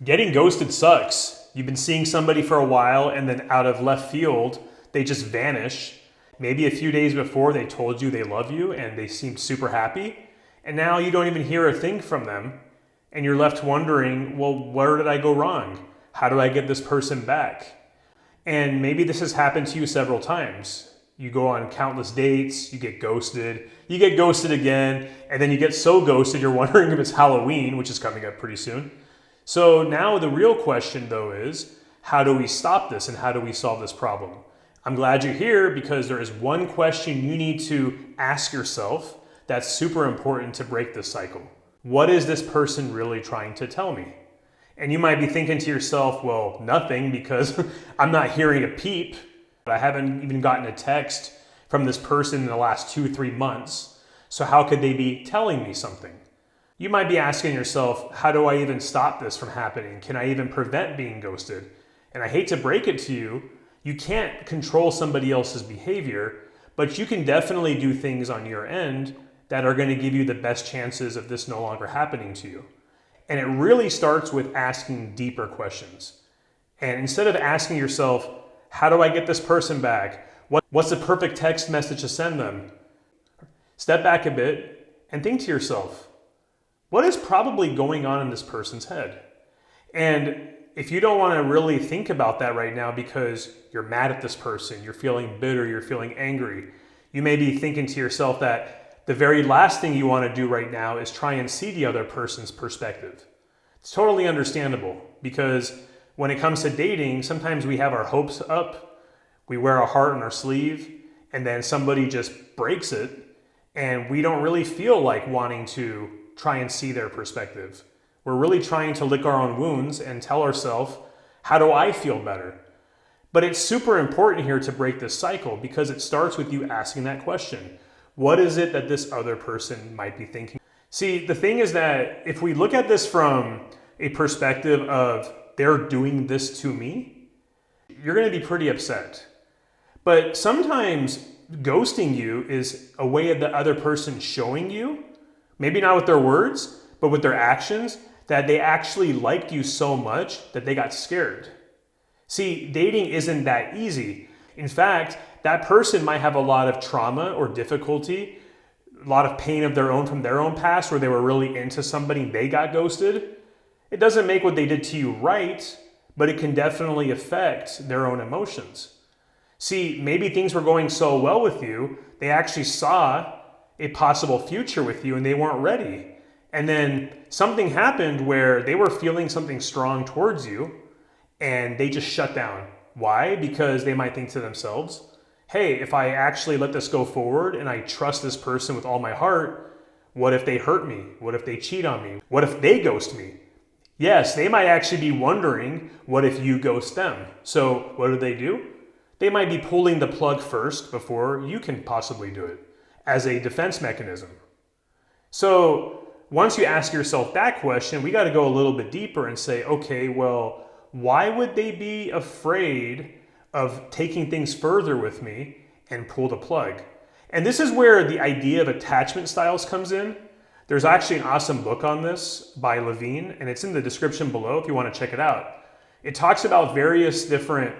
Getting ghosted sucks. You've been seeing somebody for a while and then out of left field, they just vanish. Maybe a few days before they told you they love you and they seemed super happy. And now you don't even hear a thing from them. And you're left wondering, well, where did I go wrong? How do I get this person back? And maybe this has happened to you several times. You go on countless dates, you get ghosted again, and then you get so ghosted you're wondering if it's Halloween, which is coming up pretty soon. So now the real question though is, how do we stop this and how do we solve this problem? I'm glad you're here because there is one question you need to ask yourself that's super important to break this cycle. What is this person really trying to tell me? And you might be thinking to yourself, well, nothing, because I'm not hearing a peep. I haven't even gotten a text from this person in the last 2-3 months. So how could they be telling me something? You might be asking yourself, how do I even stop this from happening? Can I even prevent being ghosted? And I hate to break it to you, you can't control somebody else's behavior, but you can definitely do things on your end that are going to give you the best chances of this no longer happening to you. And it really starts with asking deeper questions. And instead of asking yourself, how do I get this person back? What's the perfect text message to send them? Step back a bit and think to yourself, what is probably going on in this person's head? And if you don't want to really think about that right now because you're mad at this person, you're feeling bitter, you're feeling angry, you may be thinking to yourself that the very last thing you want to do right now is try and see the other person's perspective. It's totally understandable because when it comes to dating, sometimes we have our hopes up, we wear a heart on our sleeve, and then somebody just breaks it, and we don't really feel like wanting to try and see their perspective. We're really trying to lick our own wounds and tell ourselves, how do I feel better? But it's super important here to break this cycle because it starts with you asking that question. What is it that this other person might be thinking? See, the thing is that if we look at this from a perspective of they're doing this to me, you're going to be pretty upset. But sometimes ghosting you is a way of the other person showing you, maybe not with their words, but with their actions, that they actually liked you so much that they got scared. See, dating isn't that easy. In fact, that person might have a lot of trauma or difficulty, a lot of pain of their own from their own past where they were really into somebody and they got ghosted. It doesn't make what they did to you right, but it can definitely affect their own emotions. See, maybe things were going so well with you, they actually saw a possible future with you and they weren't ready. And then something happened where they were feeling something strong towards you and they just shut down. Why? Because they might think to themselves, hey, if I actually let this go forward and I trust this person with all my heart, what if they hurt me? What if they cheat on me? What if they ghost me? Yes, they might actually be wondering, what if you ghost them? So what do? They might be pulling the plug first before you can possibly do it as a defense mechanism. So once you ask yourself that question, we got to go a little bit deeper and say, okay, well, why would they be afraid of taking things further with me and pull the plug? And this is where the idea of attachment styles comes in. There's actually an awesome book on this by Levine, and it's in the description below if you want to check it out. It talks about various different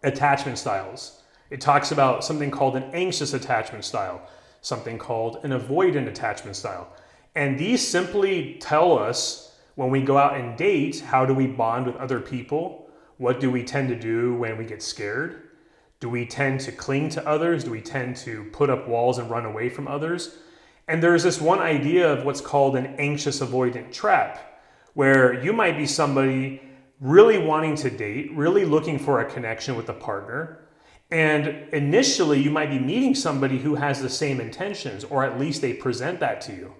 attachment styles. It talks about something called an anxious attachment style, something called an avoidant attachment style. And these simply tell us when we go out and date, how do we bond with other people? What do we tend to do when we get scared? Do we tend to cling to others? Do we tend to put up walls and run away from others? And there's this one idea of what's called an anxious avoidant trap, where you might be somebody really wanting to date, really looking for a connection with a partner. And initially you might be meeting somebody who has the same intentions, or at least they present that to you.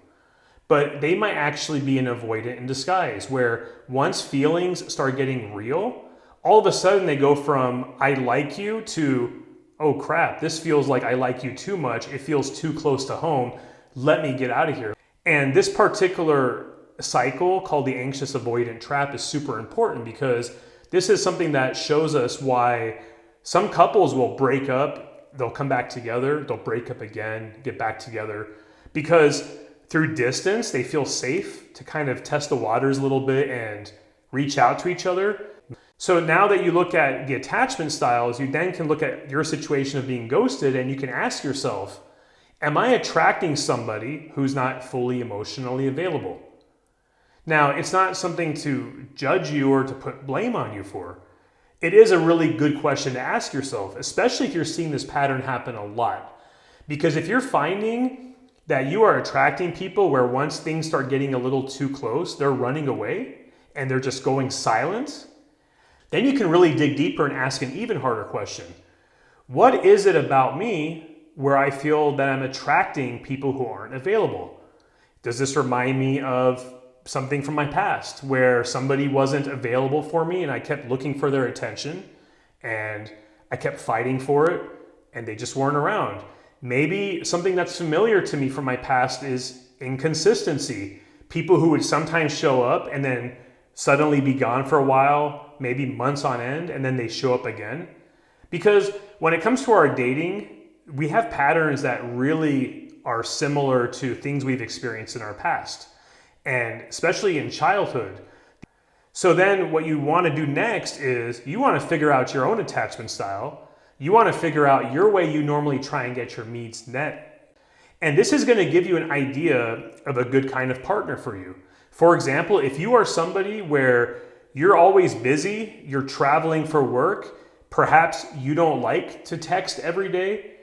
But they might actually be an avoidant in disguise, where once feelings start getting real, all of a sudden they go from I like you to, oh crap, this feels like I like you too much. It feels too close to home. Let me get out of here. And this particular cycle called the anxious avoidant trap is super important because this is something that shows us why some couples will break up, they'll come back together, they'll break up again, get back together, because through distance, they feel safe to kind of test the waters a little bit and reach out to each other. So now that you look at the attachment styles, you then can look at your situation of being ghosted and you can ask yourself, am I attracting somebody who's not fully emotionally available? Now, it's not something to judge you or to put blame on you for. It is a really good question to ask yourself, especially if you're seeing this pattern happen a lot. Because if you're finding that you are attracting people where once things start getting a little too close, they're running away and they're just going silent, then you can really dig deeper and ask an even harder question. What is it about me where I feel that I'm attracting people who aren't available? Does this remind me of something from my past where somebody wasn't available for me and I kept looking for their attention and I kept fighting for it and they just weren't around? Maybe something that's familiar to me from my past is inconsistency. People who would sometimes show up and then suddenly be gone for a while, maybe months on end, and then they show up again. Because when it comes to our dating, we have patterns that really are similar to things we've experienced in our past, and especially in childhood. So then what you want to do next is you want to figure out your own attachment style. You want to figure out your way you normally try and get your needs met. And this is going to give you an idea of a good kind of partner for you. For example, if you are somebody where you're always busy, you're traveling for work, perhaps you don't like to text every day,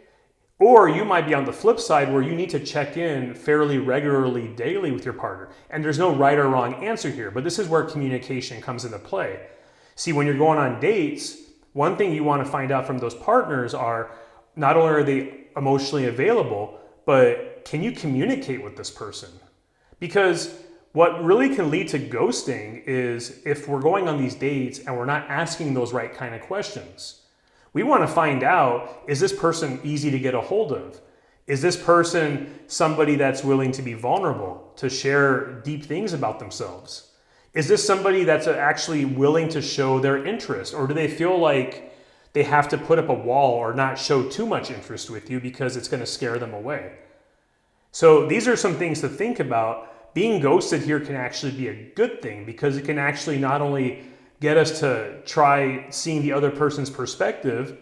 or you might be on the flip side where you need to check in fairly regularly daily with your partner. And there's no right or wrong answer here, but this is where communication comes into play. See, when you're going on dates, one thing you want to find out from those partners are not only are they emotionally available, but can you communicate with this person? Because what really can lead to ghosting is if we're going on these dates and we're not asking those right kind of questions. We want to find out, is this person easy to get a hold of? Is this person somebody that's willing to be vulnerable, to share deep things about themselves? Is this somebody that's actually willing to show their interest? Or do they feel like they have to put up a wall or not show too much interest with you because it's going to scare them away? So these are some things to think about. Being ghosted here can actually be a good thing because it can actually not only get us to try seeing the other person's perspective,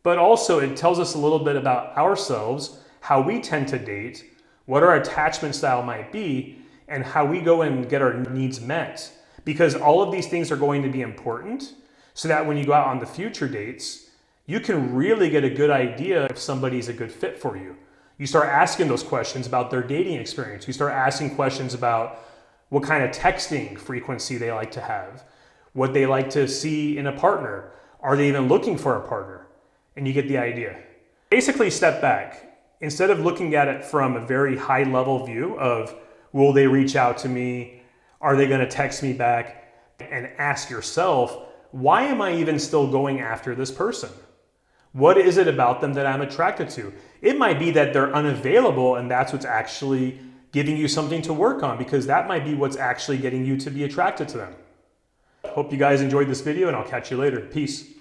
but also it tells us a little bit about ourselves, how we tend to date, what our attachment style might be, and how we go and get our needs met. Because all of these things are going to be important so that when you go out on the future dates, you can really get a good idea if somebody's a good fit for you. You start asking those questions about their dating experience. You start asking questions about what kind of texting frequency they like to have, what they like to see in a partner. Are they even looking for a partner? And you get the idea. Basically, step back. Instead of looking at it from a very high level view of, will they reach out to me? Are they going to text me back? And ask yourself, why am I even still going after this person? What is it about them that I'm attracted to? It might be that they're unavailable and that's what's actually giving you something to work on, because that might be what's actually getting you to be attracted to them. Hope you guys enjoyed this video and I'll catch you later. Peace.